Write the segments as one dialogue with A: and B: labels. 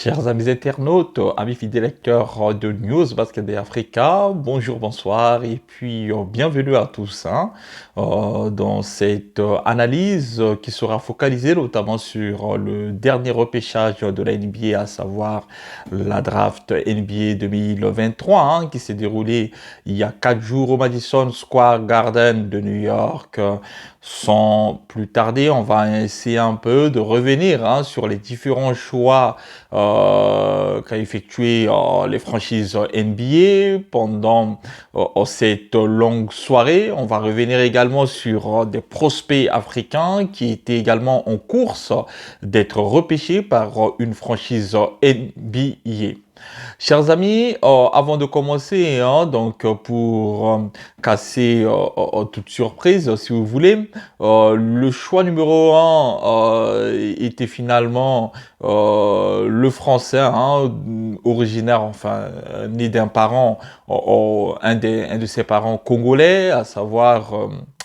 A: Chers amis internautes, amis fidèles lecteurs de News Basket Day Africa, bonjour, bonsoir et puis bienvenue à tous dans cette analyse qui sera focalisée notamment sur le dernier repêchage de la NBA, à savoir la draft NBA 2023 qui s'est déroulée il y a 4 jours au Madison Square Garden de New York. Sans plus tarder, on va essayer un peu de revenir sur les différents choix qu'a effectué les franchises NBA pendant cette longue soirée. On va revenir également sur des prospects africains qui étaient également en course d'être repêchés par une franchise NBA. Chers amis, avant de commencer, donc pour casser toute surprise, si vous voulez, le choix numéro un était finalement le français, originaire, enfin, né d'un parent, un de ses parents congolais, à savoir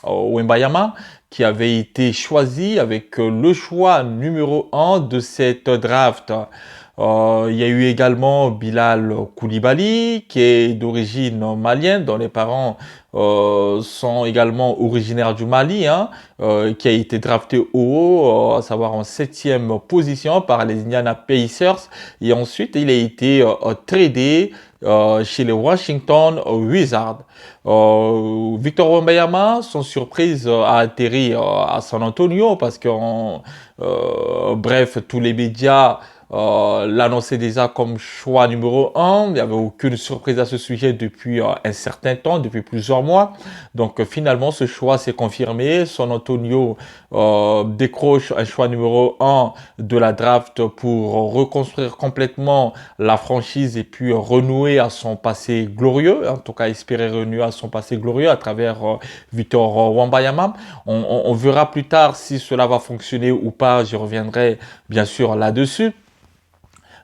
A: Wembayama, qui avait été choisi avec le choix numéro un de cette draft. Il y a eu également Bilal Koulibaly, qui est d'origine malienne, dont les parents sont également originaires du Mali, qui a été drafté au haut, à savoir en 7e position par les Indiana Pacers. Et ensuite, il a été tradé chez les Washington Wizards. Victor Wembanyama, sans surprise, a atterri à San Antonio parce que, bref, tous les médias l'annonçait déjà comme choix numéro un. Il n'y avait aucune surprise à ce sujet depuis un certain temps, depuis plusieurs mois. Donc finalement, ce choix s'est confirmé. San Antonio décroche un choix numéro un de la draft pour reconstruire complètement la franchise et puis renouer à son passé glorieux. En tout cas, espérer renouer à son passé glorieux à travers Victor Wembanyama. On verra plus tard si cela va fonctionner ou pas. Je reviendrai bien sûr là-dessus.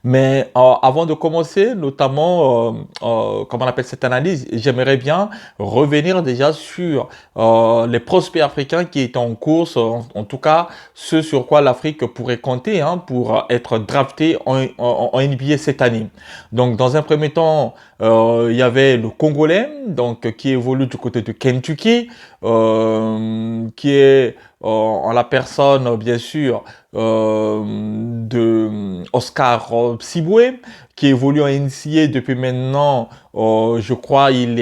A: Mais avant de commencer, notamment, comment on appelle cette analyse, j'aimerais bien revenir déjà sur les prospects africains qui étaient en course, en tout cas ceux sur quoi l'Afrique pourrait compter pour être drafté en NBA cette année. Donc, dans un premier temps, il y avait le Congolais, donc qui évolue du côté de Kentucky, qui est en la personne, bien sûr, de Oscar Tshiebwe, qui évolue en NCAA depuis maintenant, je crois, il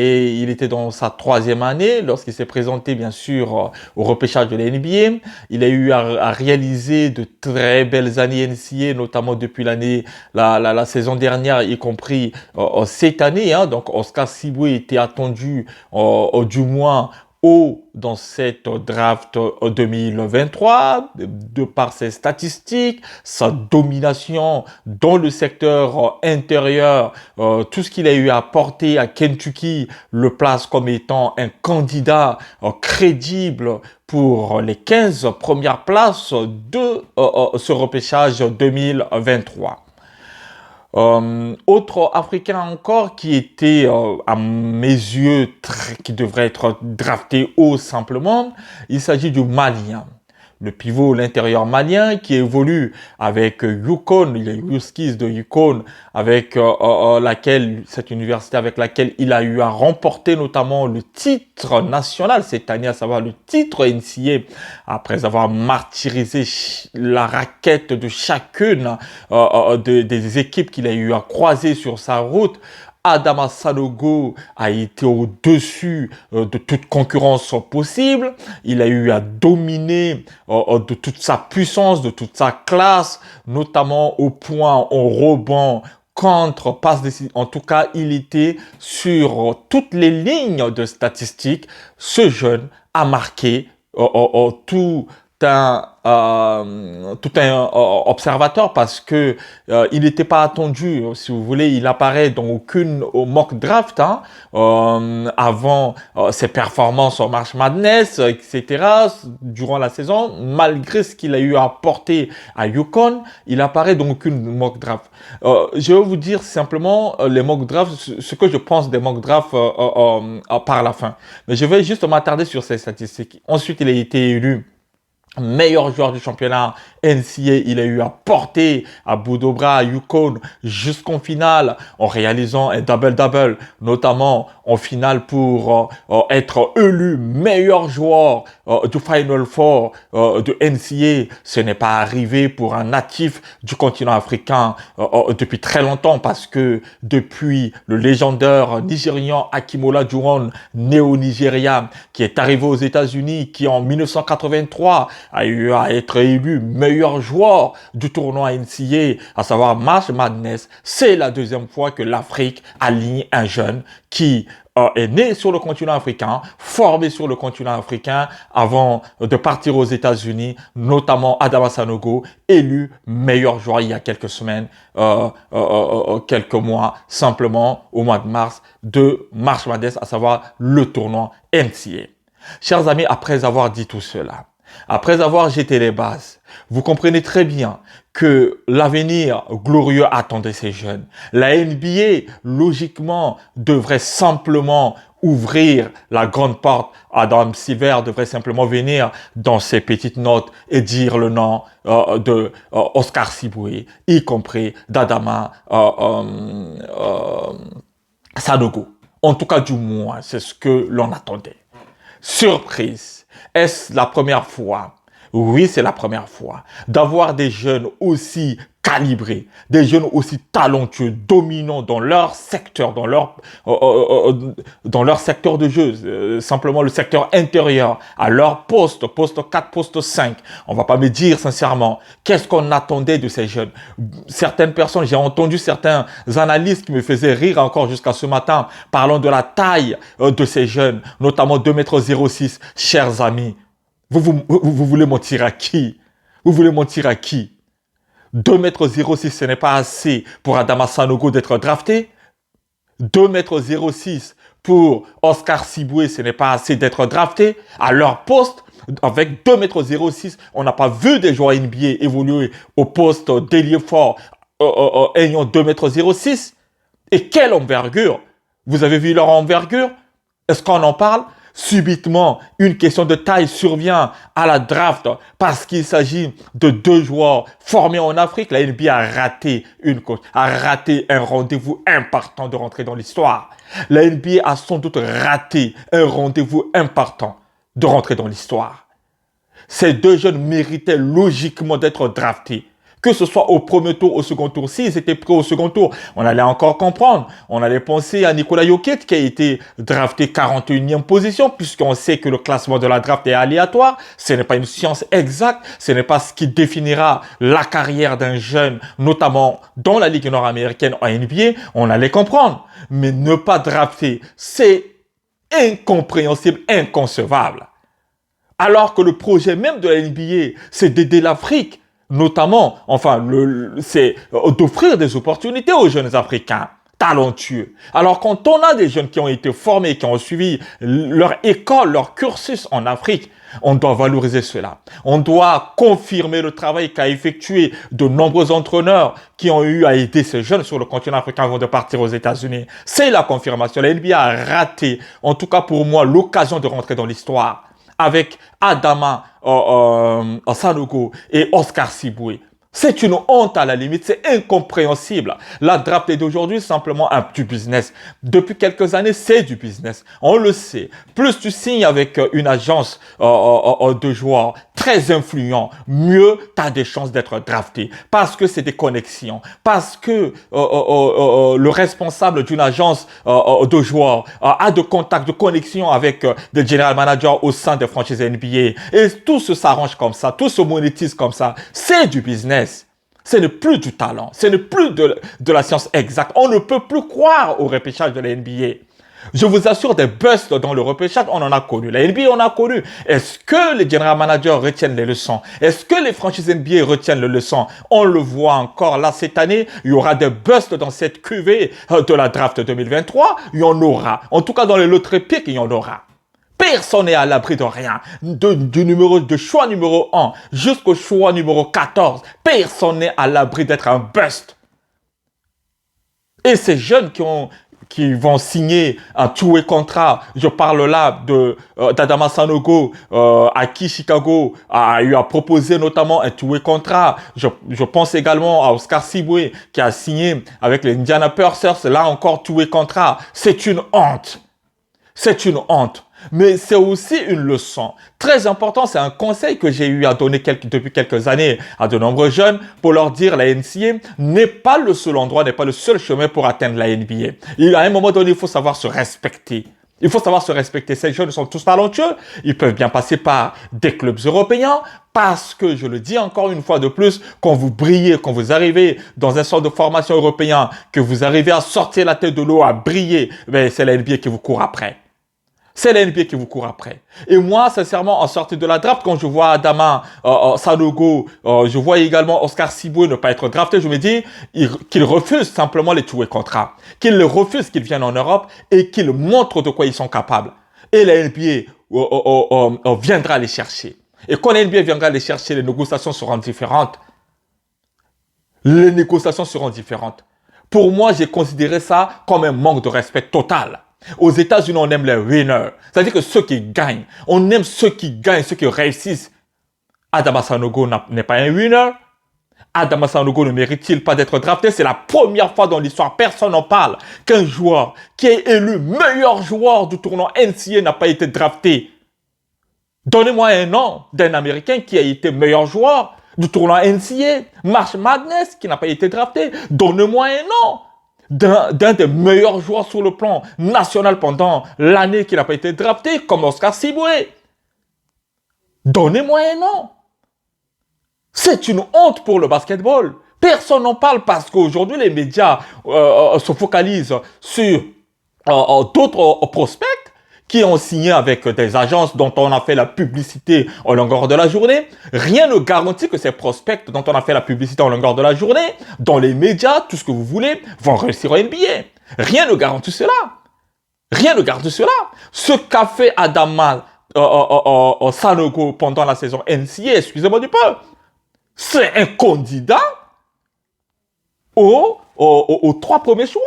A: était dans sa 3e année lorsqu'il s'est présenté, bien sûr, au repêchage de la NBA. Il a eu à réaliser de très belles années NCAA, notamment depuis la saison dernière, y compris cette année. Donc, Oscar Tshiebwe était attendu, du moins, dans cette draft 2023, de par ses statistiques, sa domination dans le secteur intérieur, tout ce qu'il a eu à apporter à Kentucky le place comme étant un candidat crédible pour les 15 premières places de ce repêchage 2023. Autre Africain encore qui était, à mes yeux, qui devrait être drafté haut simplement, il s'agit du Malien. Le pivot, l'intérieur malien, qui évolue avec UConn, les Huskies de UConn, avec cette université avec laquelle il a eu à remporter notamment le titre national cette année, à savoir le titre NCAA, après avoir martyrisé la raquette de chacune des équipes qu'il a eu à croiser sur sa route. Adama Sanogo a été au-dessus de toute concurrence possible. Il a eu à dominer de toute sa puissance, de toute sa classe, notamment au point en rebond, contre, passe décisive. En tout cas, il était sur toutes les lignes de statistiques. Ce jeune a marqué tout un observateur parce que il n'était pas attendu, si vous voulez, il apparaît dans aucune mock draft avant ses performances en March Madness, etc. durant la saison, malgré ce qu'il a eu à apporter à UConn, il apparaît dans aucune mock draft. Je vais vous dire simplement les mock drafts, ce que je pense des mock drafts par la fin. Mais je vais juste m'attarder sur ces statistiques. Ensuite, il a été élu meilleur joueur du championnat NCAA, il a eu à porter à bout de bras à UConn jusqu'en finale en réalisant un double-double, notamment en finale pour être élu meilleur joueur du Final Four de NCAA. Ce n'est pas arrivé pour un natif du continent africain depuis très longtemps parce que depuis le légendaire Nigérian Akimola Juwon, néo-nigérien, qui est arrivé aux États-Unis, qui en 1983 a eu à être élu meilleur joueur du tournoi NCAA, à savoir March Madness. C'est la deuxième fois que l'Afrique aligne un jeune qui est né sur le continent africain, formé sur le continent africain avant de partir aux États-Unis, notamment Adama Sanogo, élu meilleur joueur il y a quelques semaines, quelques mois, simplement au mois de mars de March Madness, à savoir le tournoi NCAA. Chers amis, après avoir dit tout cela, après avoir jeté les bases, vous comprenez très bien que l'avenir glorieux attendait ces jeunes. La NBA, logiquement, devrait simplement ouvrir la grande porte. Adam Silver devrait simplement venir dans ses petites notes et dire le nom de Oscar Tshiebwe, y compris d'Adama Sanogo. En tout cas, du moins, c'est ce que l'on attendait. Surprise! Est-ce la première fois? Oui, c'est la première fois d'avoir des jeunes aussi calibrés, des jeunes aussi talentueux, dominants dans leur secteur, dans leur secteur de jeu, simplement le secteur intérieur, à leur poste 4, poste 5. On va pas me dire sincèrement, qu'est-ce qu'on attendait de ces jeunes? Certaines personnes, j'ai entendu certains analystes qui me faisaient rire encore jusqu'à ce matin, parlant de la taille de ces jeunes, notamment 2,06 m. Chers amis, vous voulez mentir à qui? Vous voulez mentir à qui? 2,06 m, ce n'est pas assez pour Adama Sanogo d'être drafté. 2,06 m pour Oscar Tshiebwe, ce n'est pas assez d'être drafté. À leur poste, avec 2,06 m, on n'a pas vu des joueurs NBA évoluer au poste d'ailier fort ayant 2,06 m. Et quelle envergure! Vous avez vu leur envergure? Est-ce qu'on en parle? Subitement, une question de taille survient à la draft parce qu'il s'agit de deux joueurs formés en Afrique. La NBA a raté un rendez-vous important de rentrer dans l'histoire. La NBA a sans doute raté un rendez-vous important de rentrer dans l'histoire. Ces deux jeunes méritaient logiquement d'être draftés. Que ce soit au premier tour, au second tour. S'ils étaient pris au second tour, on allait encore comprendre. On allait penser à Nikola Jokic qui a été drafté 41e position puisqu'on sait que le classement de la draft est aléatoire. Ce n'est pas une science exacte. Ce n'est pas ce qui définira la carrière d'un jeune, notamment dans la Ligue nord-américaine en NBA. On allait comprendre. Mais ne pas drafter, c'est incompréhensible, inconcevable. Alors que le projet même de la NBA, c'est d'aider l'Afrique. Notamment, c'est d'offrir des opportunités aux jeunes Africains talentueux. Alors quand on a des jeunes qui ont été formés, qui ont suivi leur école, leur cursus en Afrique, on doit valoriser cela. On doit confirmer le travail qu'a effectué de nombreux entraîneurs qui ont eu à aider ces jeunes sur le continent africain avant de partir aux États-Unis. C'est la confirmation. La NBA a raté, en tout cas pour moi, l'occasion de rentrer dans l'histoire avec Adama Sanogo et Oscar Tshiebwe. C'est une honte à la limite, c'est incompréhensible. La draft est d'aujourd'hui simplement du business. Depuis quelques années, c'est du business. On le sait. Plus tu signes avec une agence de joueurs très influents, mieux tu as des chances d'être drafté. Parce que c'est des connexions. Parce que le responsable d'une agence de joueurs a de contacts, de connexions avec des general managers au sein des franchises NBA. Et tout s'arrange comme ça, tout se monétise comme ça. C'est du business. Ce n'est plus du talent, ce n'est plus de la science exacte. On ne peut plus croire au repêchage de la NBA. Je vous assure, des busts dans le repêchage, on en a connu. La NBA, on a connu. Est-ce que les general managers retiennent les leçons? Est-ce que les franchises NBA retiennent les leçons? On le voit encore là cette année. Il y aura des busts dans cette cuvée de la draft 2023. Il y en aura. En tout cas, dans les loteries piques, il y en aura. Personne n'est à l'abri de rien. De choix numéro 1 jusqu'au choix numéro 14. Personne n'est à l'abri d'être un bust. Et ces jeunes qui vont signer un two-way contrat. Je parle là de d'Adama Sanogo, à qui Chicago a eu à proposer notamment un two-way contrat. Je pense également à Oscar Tshiebwe qui a signé avec les Indiana Pacers. Là encore, two-way contrat. C'est une honte. C'est une honte. Mais c'est aussi une leçon. Très important, c'est un conseil que j'ai eu à donner depuis quelques années à de nombreux jeunes pour leur dire la NCAA n'est pas le seul endroit, n'est pas le seul chemin pour atteindre la NBA. Et à un moment donné, il faut savoir se respecter. Il faut savoir se respecter. Ces jeunes sont tous talentueux. Ils peuvent bien passer par des clubs européens parce que, je le dis encore une fois de plus, quand vous brillez, quand vous arrivez dans un centre de formation européen, que vous arrivez à sortir la tête de l'eau, à briller, ben, c'est la NBA qui vous court après. C'est la NBA qui vous court après. Et moi, sincèrement, en sortie de la draft, quand je vois Adama Sanogo, je vois également Oscar Tshiebwe ne pas être drafté, je me dis qu'il refuse simplement les two-way contrats, qu'il refuse qu'ils viennent en Europe et qu'ils montrent de quoi ils sont capables. Et la NBA viendra les chercher. Et quand la NBA viendra les chercher, les négociations seront différentes. Les négociations seront différentes. Pour moi, j'ai considéré ça comme un manque de respect total. Aux États-Unis, on aime les winners. C'est-à-dire que ceux qui gagnent. On aime ceux qui gagnent, ceux qui réussissent. Adama Sanogo n'est pas un winner. Adama Sanogo ne mérite-t-il pas d'être drafté? C'est la première fois dans l'histoire, personne n'en parle, qu'un joueur qui est élu meilleur joueur du tournoi NCAA n'a pas été drafté. Donnez-moi un nom d'un Américain qui a été meilleur joueur du tournoi NCAA. March Madness qui n'a pas été drafté. Donnez-moi un nom d'un des meilleurs joueurs sur le plan national pendant l'année qui n'a pas été drafté, comme Oscar Tshiebwe. Donnez-moi un nom. C'est une honte pour le basketball. Personne n'en parle parce qu'aujourd'hui, les médias se focalisent sur d'autres prospects qui ont signé avec des agences dont on a fait la publicité en longueur de la journée. Rien ne garantit que ces prospects dont on a fait la publicité en longueur de la journée, dans les médias, tout ce que vous voulez, vont réussir en NBA. Rien ne garantit cela. Rien ne garantit cela. Ce qu'a fait Adama Sanogo pendant la saison NCAA, excusez-moi du peu, c'est un candidat aux 3 premiers choix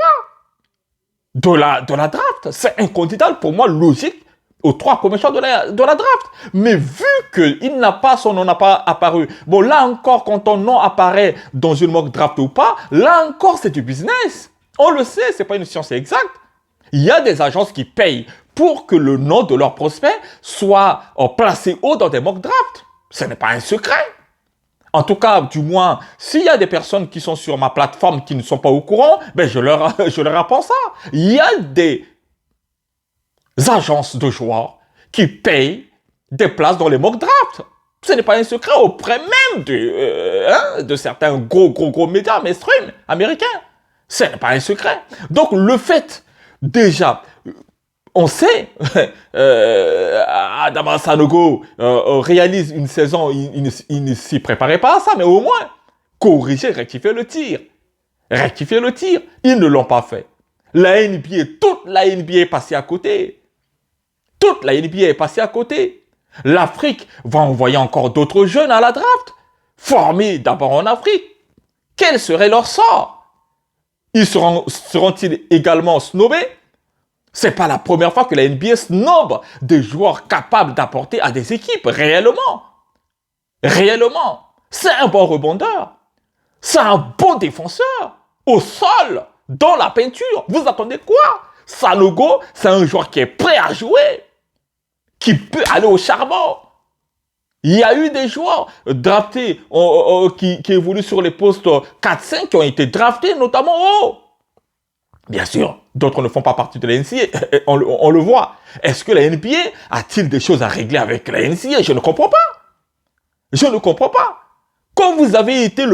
A: de la draft. C'est un candidat, pour moi, logique aux 3 premiers choix de la draft. Mais vu qu'il n'a pas, son nom n'a pas apparu, bon, là encore, quand ton nom apparaît dans une mock draft ou pas, là encore, c'est du business. On le sait, c'est pas une science exacte. Il y a des agences qui payent pour que le nom de leur prospect soit placé haut dans des mock drafts. Ce n'est pas un secret. En tout cas, du moins, s'il y a des personnes qui sont sur ma plateforme qui ne sont pas au courant, ben je leur apprends ça. Il y a des agences de joueurs qui payent des places dans les mock drafts. Ce n'est pas un secret auprès même de certains gros médias mainstream américains. Ce n'est pas un secret. Donc, le fait, déjà, on sait, Adama Sanogo réalise une saison, il ne s'y préparait pas à ça, mais au moins, corriger, rectifier le tir. Rectifier le tir. Ils ne l'ont pas fait. La NBA, toute la NBA est passée à côté. Toute la NBA est passée à côté. L'Afrique va envoyer encore d'autres jeunes à la draft, formés d'abord en Afrique. Quel serait leur sort? Seront-ils également snobés? C'est pas la première fois que la NBA snobe des joueurs capables d'apporter à des équipes, réellement. Réellement. C'est un bon rebondeur. C'est un bon défenseur. Au sol, dans la peinture. Vous attendez quoi? Sanogo, c'est un joueur qui est prêt à jouer, qui peut aller au charbon. Il y a eu des joueurs draftés qui évoluent sur les postes 4-5 qui ont été draftés, notamment haut. Bien sûr, d'autres ne font pas partie de la NCAA, on le voit. Est-ce que la NBA a-t-il des choses à régler avec la NCAA? Je ne comprends pas. Je ne comprends pas. Quand vous avez été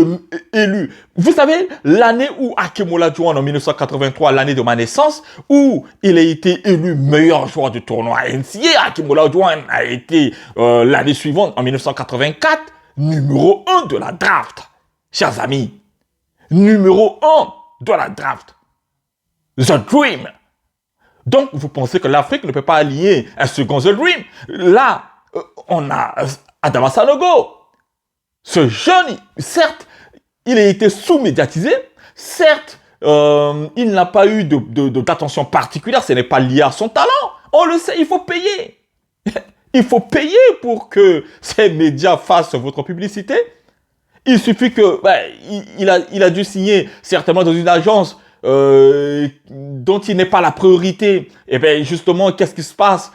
A: élu, vous savez, l'année où Hakeem Olajuwon en 1983, l'année de ma naissance, où il a été élu meilleur joueur du tournoi NCAA, Hakeem Olajuwon a été l'année suivante, en 1984, numéro 1 de la draft. Chers amis, numéro 1 de la draft. The Dream. Donc, vous pensez que l'Afrique ne peut pas allier un second The Dream? Là, on a Adama Sanogo. Ce jeune, certes, il a été sous-médiatisé. Certes, il n'a pas eu d'attention particulière, ce n'est pas lié à son talent. On le sait, il faut payer. Il faut payer pour que ces médias fassent votre publicité. Il suffit que, il a dû signer certainement dans une agence dont il n'est pas la priorité. Et bien justement, qu'est-ce qui se passe?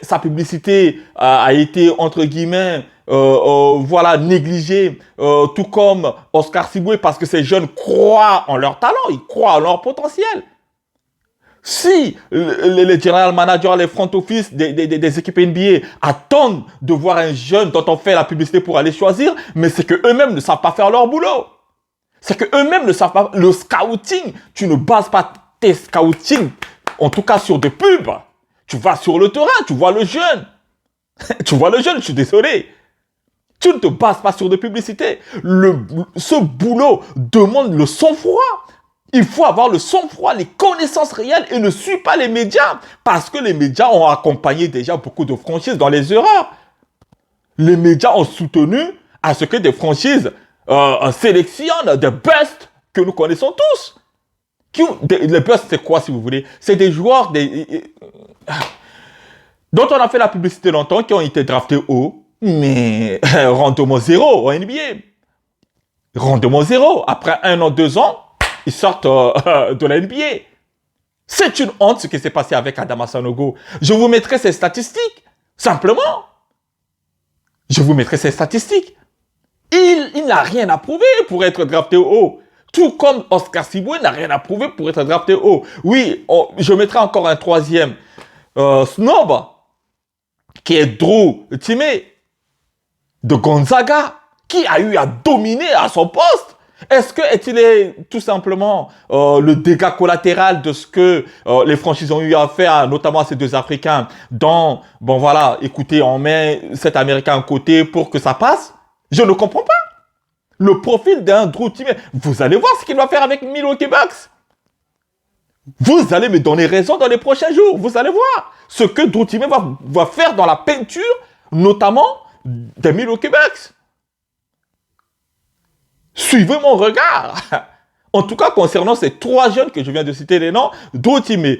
A: Sa publicité a été entre guillemets, voilà, négligée, tout comme Oscar Siboué, parce que ces jeunes croient en leur talent, ils croient en leur potentiel. Si les general managers, les front office des équipes NBA attendent de voir un jeune dont on fait la publicité pour aller choisir, mais c'est que eux-mêmes ne savent pas faire leur boulot. C'est que eux-mêmes ne savent pas. Le scouting, tu ne bases pas tes scouting, en tout cas sur des pubs. Tu vas sur le terrain, tu vois le jeune. Tu vois le jeune, je suis désolé. Tu ne te bases pas sur des publicités. Ce boulot demande le sang-froid. Il faut avoir le sang-froid, les connaissances réelles et ne suivre pas les médias. Parce que les médias ont accompagné déjà beaucoup de franchises dans les erreurs. Les médias ont soutenu à ce que des franchises sélectionnent des busts que nous connaissons tous. Les busts, c'est quoi si vous voulez? C'est des joueurs dont on a fait la publicité longtemps, qui ont été draftés haut, mais rendement zéro en NBA. Rendement zéro. Après 1 an, 2 ans, ils sortent de la NBA. C'est une honte ce qui s'est passé avec Adama Sanogo. Je vous mettrai ces statistiques. Simplement. Je vous mettrai ces statistiques. Il n'a rien à prouver pour être drafté haut. Tout comme Oscar Siboué n'a rien à prouver pour être drafté haut. Oui, je mettrai encore un troisième snob, qui est Drew Timé, de Gonzaga, qui a eu à dominer à son poste. Est-il est tout simplement le dégât collatéral de ce que les franchises ont eu à faire, notamment à ces deux Africains, bon voilà, écoutez, on met cet Américain à côté pour que ça passe? Je ne comprends pas. Le profil d'un Drew Timé, vous allez voir ce qu'il va faire avec Milwaukee Bucks. Vous allez me donner raison dans les prochains jours. Vous allez voir ce que Drew Timé va faire dans la peinture, notamment des Milwaukee Bucks. Suivez mon regard. En tout cas, concernant ces 3 jeunes que je viens de citer les noms, Drew Timé,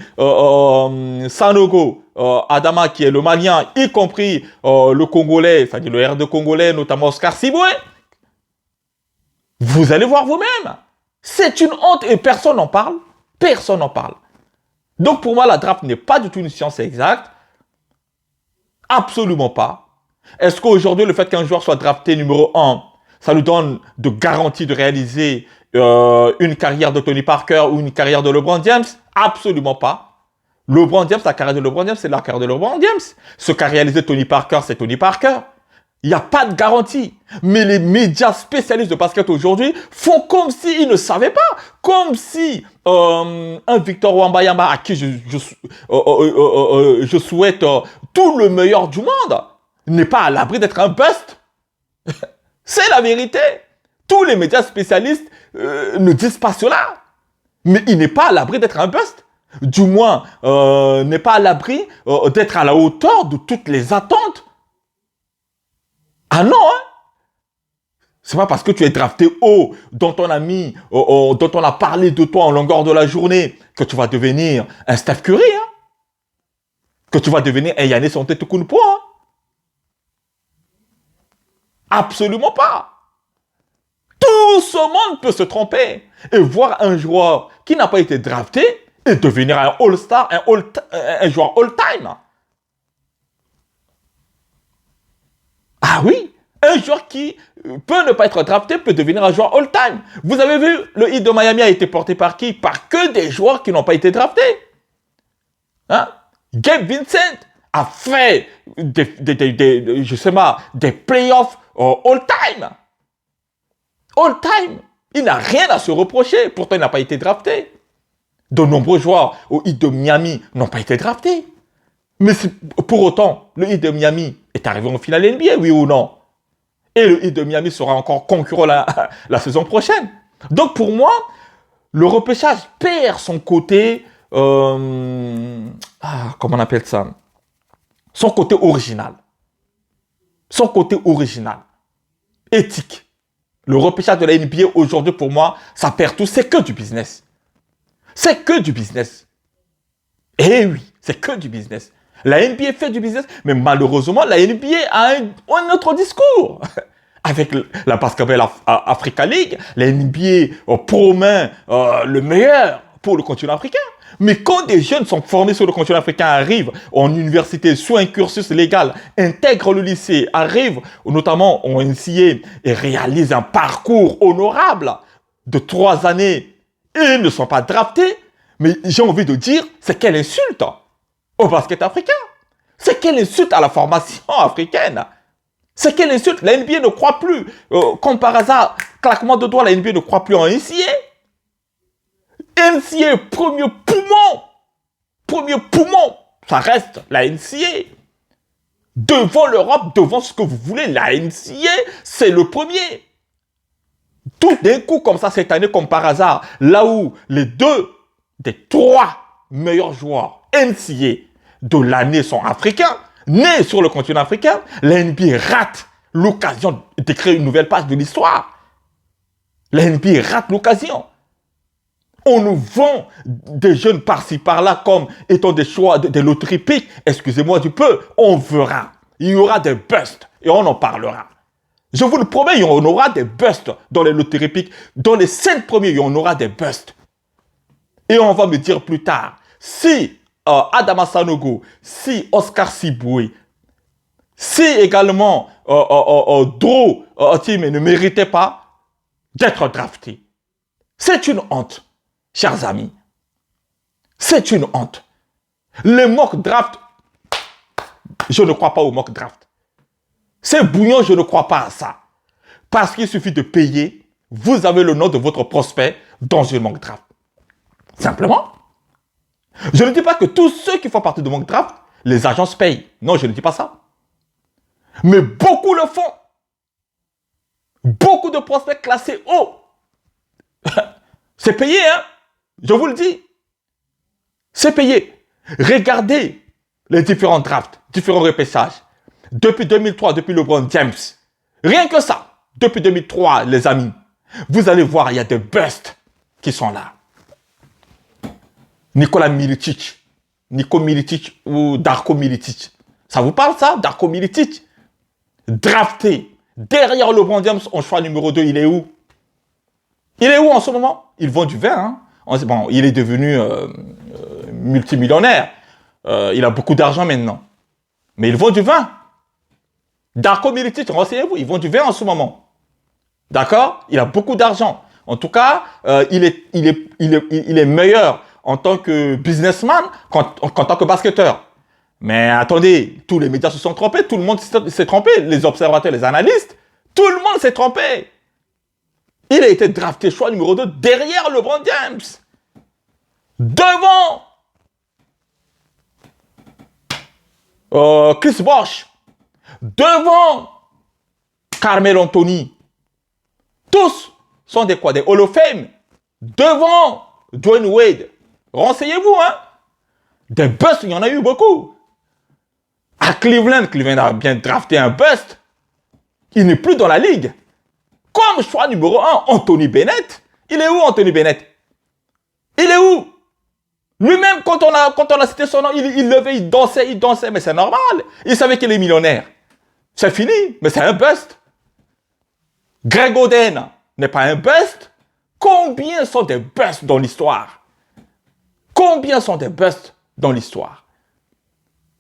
A: Sanogo, Adama, qui est le Malien, y compris le Congolais, c'est-à-dire le R2 Congolais, notamment Oscar Siboué, vous allez voir vous-même. C'est une honte et personne n'en parle. Personne n'en parle. Donc pour moi, la draft n'est pas du tout une science exacte. Absolument pas. Est-ce qu'aujourd'hui, le fait qu'un joueur soit drafté numéro 1, ça nous donne de garantie de réaliser une carrière de Tony Parker ou une carrière de LeBron James? Absolument pas. LeBron James, la carrière de LeBron James, c'est la carrière de LeBron James. Ce qu'a réalisé Tony Parker, c'est Tony Parker. Il n'y a pas de garantie. Mais les médias spécialistes de basket aujourd'hui font comme s'ils ne savaient pas. Comme si un Victor Wembanyama, à qui je souhaite tout le meilleur du monde, n'est pas à l'abri d'être un bust. C'est la vérité. Tous les médias spécialistes ne disent pas cela. Mais il n'est pas à l'abri d'être un bust. Du moins, n'est pas à l'abri d'être à la hauteur de toutes les attentes. Ah non, hein? C'est pas parce que tu es drafté haut, dont on a mis, dont on a parlé de toi en longueur de la journée, que tu vas devenir un Steph Curry, hein? Que tu vas devenir un Giannis Antetokounmpo, hein? Absolument pas. Tout ce monde peut se tromper et voir un joueur qui n'a pas été drafté et devenir un All-Star, un joueur all-time. Ah oui, un joueur qui peut ne pas être drafté peut devenir un joueur all-time. Vous avez vu, le Heat de Miami a été porté par qui? Par que des joueurs qui n'ont pas été draftés. Hein? Gabe Vincent a fait des playoffs all-time. All-time. Il n'a rien à se reprocher. Pourtant, il n'a pas été drafté. De nombreux joueurs au Heat de Miami n'ont pas été draftés. Mais pour autant, le Heat de Miami est arrivé en finale NBA, oui ou non? Et le Heat de Miami sera encore concurrent la saison prochaine. Donc pour moi, le repêchage perd son côté, comment on appelle ça? Son côté original. Son côté original. Éthique. Le repêchage de la NBA aujourd'hui, pour moi, ça perd tout. C'est que du business. C'est que du business. Eh oui, c'est que du business. La NBA fait du business, mais malheureusement, la NBA a un autre discours. Avec la Basketball Africa League, la NBA promet le meilleur pour le continent africain. Mais quand des jeunes sont formés sur le continent africain, arrivent en université, soit un cursus légal, intègrent le lycée, arrivent notamment en NCA et réalisent un parcours honorable de 3 années et ne sont pas draftés, mais j'ai envie de dire, c'est quelle insulte au basket africain. C'est quelle insulte à la formation africaine. C'est quelle insulte. La NBA ne croit plus, comme par hasard, claquement de doigts, la NBA ne croit plus en NCA. NCA, premier poumon, ça reste la NCA. Devant l'Europe, devant ce que vous voulez, la NCA, c'est le premier. Tout d'un coup, comme ça, cette année, comme par hasard, là où les 2 des 3 meilleurs joueurs NCA de l'année sont africains, nés sur le continent africain, la NBA rate l'occasion de créer une nouvelle page de l'histoire. La NBA rate l'occasion. On nous vend des jeunes par-ci, par-là, comme étant des choix, des loteries piques. Excusez-moi du peu, on verra. Il y aura des busts et on en parlera. Je vous le promets, il y en aura des busts dans les loteries piques. Dans les 5 premiers, il y en aura des busts. Et on va me dire plus tard, si Adama Sanogo, si Oscar Siboué, si également Dro Tim ne méritait pas d'être drafté. C'est une honte, chers amis. C'est une honte. Les mock draft, je ne crois pas aux mock draft. C'est bouillon, je ne crois pas à ça. Parce qu'il suffit de payer, vous avez le nom de votre prospect dans une mock draft. Simplement. Je ne dis pas que tous ceux qui font partie de mock draft, les agences payent. Non, je ne dis pas ça. Mais beaucoup le font. Beaucoup de prospects classés haut. C'est payé, hein? Je vous le dis. C'est payé. Regardez les différents drafts, différents repêchages. Depuis 2003, depuis LeBron James. Rien que ça. Depuis 2003, les amis. Vous allez voir, il y a des busts qui sont là. Nikola Mirotic. Nico Mirotic ou Darko Mirotic. Ça vous parle ça, Darko Mirotic? Drafté derrière LeBron James en choix numéro 2, il est où? Il est où en ce moment? Il vend du vin. Hein? Bon, il est devenu multimillionnaire. Il a beaucoup d'argent maintenant. Mais il vend du vin. Darko Mirotic, renseignez-vous, il vend du vin en ce moment. D'accord? Il a beaucoup d'argent. En tout cas, il est meilleur en tant que businessman qu'en tant que basketteur. Mais attendez, tous les médias se sont trompés, tout le monde s'est trompé, les observateurs, les analystes, tout le monde s'est trompé. Il a été drafté choix numéro 2 derrière LeBron James. Devant Chris Bosh. Devant Carmelo Anthony. Tous sont des quoi? Des Hall of Fame. Devant Dwayne Wade. Renseignez-vous, hein. Des busts, il y en a eu beaucoup. À Cleveland a bien drafté un bust. Il n'est plus dans la ligue. Comme choix numéro 1, Anthony Bennett. Il est où, Anthony Bennett? Il est où? Lui-même, quand on a cité son nom, il levait, il dansait, mais c'est normal. Il savait qu'il est millionnaire. C'est fini, mais c'est un bust. Greg Oden n'est pas un bust. Combien sont des busts dans l'histoire? Combien sont des busts dans l'histoire?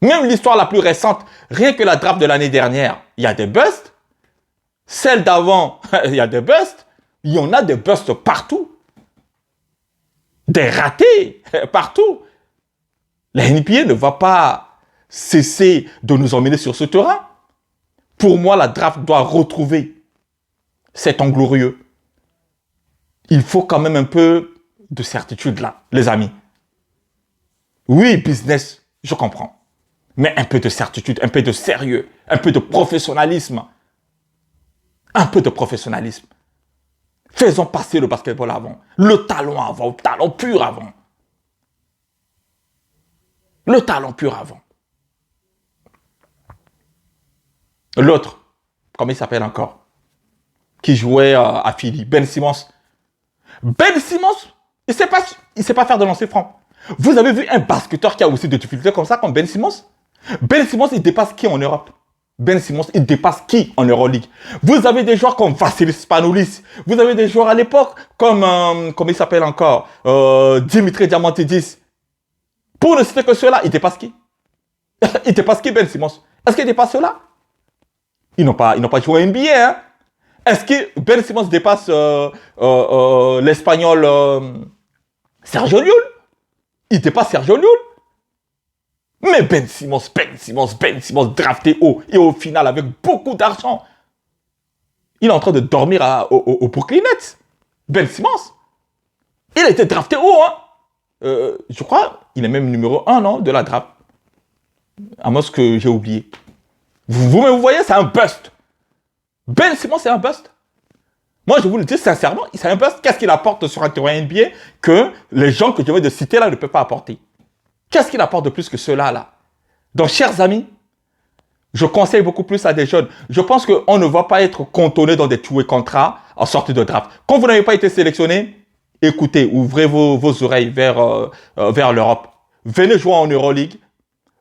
A: Même l'histoire la plus récente, rien que la draft de l'année dernière, il y a des busts. Celle d'avant, il y a des busts. Il y en a des busts partout. Des ratés partout. La NBA ne va pas cesser de nous emmener sur ce terrain. Pour moi, la draft doit retrouver cet temps glorieux. Il faut quand même un peu de certitude là, les amis. Oui, business, je comprends. Mais un peu de certitude, un peu de sérieux, un peu de professionnalisme. Un peu de professionnalisme. Faisons passer le basketball avant. Le talent pur avant. Le talent pur avant. L'autre, comment il s'appelle encore? Qui jouait à Philly, Ben Simmons. Ben Simmons Il sait pas faire de lancer franc. Vous avez vu un basketteur qui a aussi des difficultés comme ça, comme Ben Simmons? Ben Simmons, il dépasse qui en Europe? Ben Simmons, il dépasse qui en Euroleague? Vous avez des joueurs comme Vassilis Spanoulis. Vous avez des joueurs à l'époque comme, comment il s'appelle encore? Dimitri Diamantidis. Pour ne citer que ceux-là, il dépasse qui? Il dépasse qui, Ben Simmons? Est-ce qu'il dépasse ceux-là? Ils n'ont pas joué en NBA, hein? Est-ce que Ben Simmons dépasse l'Espagnol Sergio Llull? Il dépasse Sergio Llull? Mais Ben Simmons, drafté haut et au final avec beaucoup d'argent. Il est en train de dormir au Brooklyn Nets. Ben Simmons. Il a été drafté haut, hein. Je crois, il est même numéro 1, non, de la draft. À moins que j'ai oublié. Vous voyez, c'est un bust. Ben Simmons, c'est un bust. Moi, je vous le dis sincèrement, c'est un bust. Qu'est-ce qu'il apporte sur un terrain NBA que les gens que je viens de citer là ne peuvent pas apporter? Qu'est-ce qu'il apporte de plus que cela là? Donc, chers amis, je conseille beaucoup plus à des jeunes. Je pense qu'on ne va pas être cantonné dans des tout contrats en sortie de draft. Quand vous n'avez pas été sélectionné, écoutez, ouvrez vos oreilles vers l'Europe. Venez jouer en Euroleague.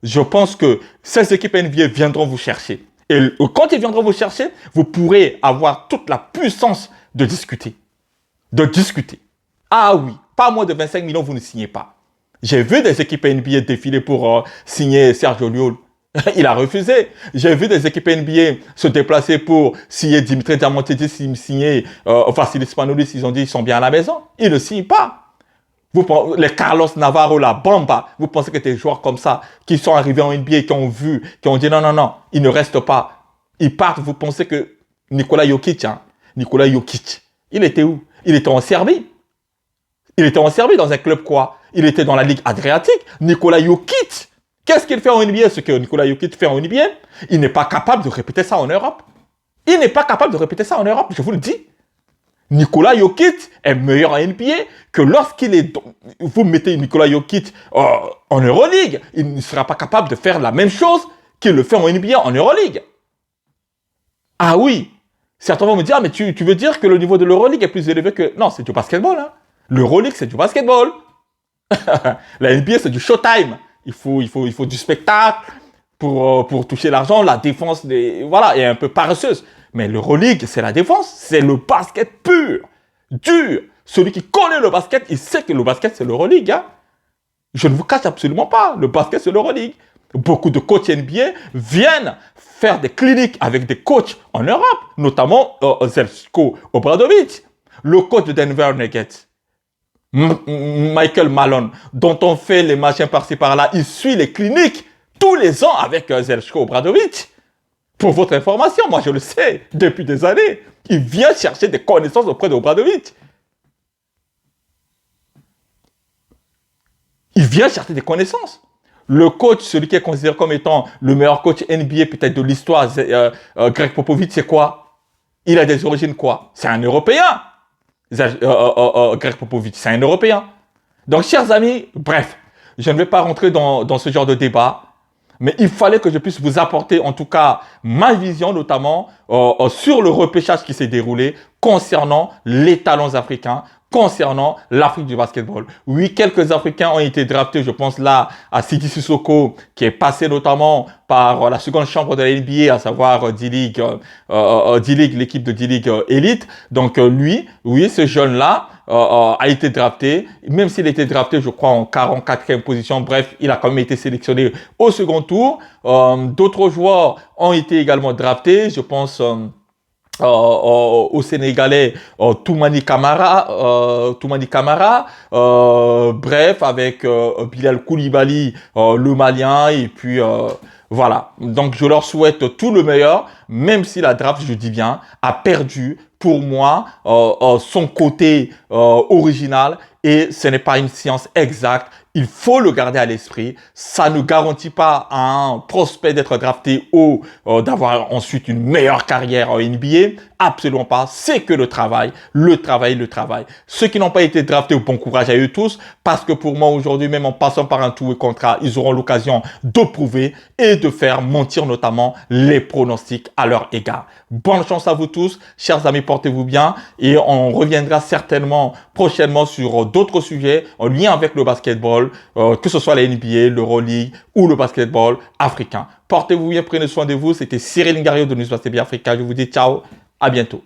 A: Je pense que ces équipes NBA viendront vous chercher. Et quand ils viendront vous chercher, vous pourrez avoir toute la puissance de discuter. De discuter. Ah oui, pas moins de 25 millions, vous ne signez pas. J'ai vu des équipes NBA défiler pour signer Sergio Llull. Il a refusé. J'ai vu des équipes NBA se déplacer pour signer Dimitri Diamantidis, signer Vassilis Spanoulis. Ils ont dit qu'ils sont bien à la maison. Ils ne signent pas. Les Carlos Navarro, la Bamba, vous pensez que des joueurs comme ça, qui sont arrivés en NBA, qui ont vu, qui ont dit non, ils ne restent pas. Ils partent, vous pensez que Nikola Jokic, il était où? Il était en Serbie. Il était en Serbie dans un club quoi? Il était dans la Ligue Adriatique. Nikola Jokic, qu'est-ce qu'il fait en NBA? Ce que Nikola Jokic fait en NBA, il n'est pas capable de répéter ça en Europe. Il n'est pas capable de répéter ça en Europe, je vous le dis. Nikola Jokic est meilleur en NBA que lorsqu'il est... Vous mettez Nikola Jokic en Euroleague, il ne sera pas capable de faire la même chose qu'il le fait en NBA en Euroleague. Ah oui, certains vont me dire, ah, mais tu veux dire que le niveau de l'Euroleague est plus élevé que... Non, c'est du basketball. Hein. L'Euroleague, c'est du basketball. La NBA, c'est du showtime. Il faut du spectacle pour toucher l'argent, la défense voilà, est un peu paresseuse. Mais l'Euroleague, c'est la défense, c'est le basket pur, dur. Celui qui connaît le basket, il sait que le basket, c'est l'Euroleague. Hein. Je ne vous cache absolument pas, le basket, c'est l'Euroleague. Beaucoup de coachs NBA viennent faire des cliniques avec des coachs en Europe, notamment Zeljko Obradovic, le coach de Denver Nuggets. Michael Malone, dont on fait les machins par-ci par-là, il suit les cliniques tous les ans avec Zeljko Obradovic. Pour votre information, moi je le sais depuis des années. Il vient chercher des connaissances auprès d'Obradovic. Il vient chercher des connaissances. Le coach, celui qui est considéré comme étant le meilleur coach NBA peut-être de l'histoire, Greg Popovich, c'est quoi? Il a des origines quoi? C'est un Européen. Greg Popovich, c'est un Européen. Donc, chers amis, bref, je ne vais pas rentrer dans ce genre de débat. Mais il fallait que je puisse vous apporter en tout cas ma vision notamment sur le repêchage qui s'est déroulé concernant les talents africains, concernant l'Afrique du basketball. Oui, quelques Africains ont été draftés, je pense là à Sidi Sissoko qui est passé notamment par la seconde chambre de la NBA, à savoir D-League, l'équipe de D-League Elite. Donc lui, oui, ce jeune-là, a été drafté, même s'il a été drafté, je crois, en 44e position. Bref, il a quand même été sélectionné au second tour. D'autres joueurs ont été également draftés. Je pense au Sénégalais Toumani Kamara, bref, avec Bilal Koulibaly, le Malien, et puis voilà. Donc, je leur souhaite tout le meilleur, même si la draft, je dis bien, a perdu pour moi son côté original et ce n'est pas une science exacte il faut le garder à l'esprit. Ça ne garantit pas à un prospect d'être drafté haut, d'avoir ensuite une meilleure carrière en NBA. Absolument pas. C'est que le travail, le travail, le travail. Ceux qui n'ont pas été draftés, bon courage à eux tous, parce que pour moi aujourd'hui, même en passant par un tout et contrat, ils auront l'occasion de prouver et de faire mentir notamment les pronostics à leur égard. Bonne chance à vous tous, chers amis, portez-vous bien et on reviendra certainement prochainement sur d'autres sujets en lien avec le basketball, que ce soit la NBA, l'Euroleague ou le basketball africain. Portez-vous bien, prenez soin de vous. C'était Cyril Ngario de News Basket Africa. Je vous dis ciao, à bientôt.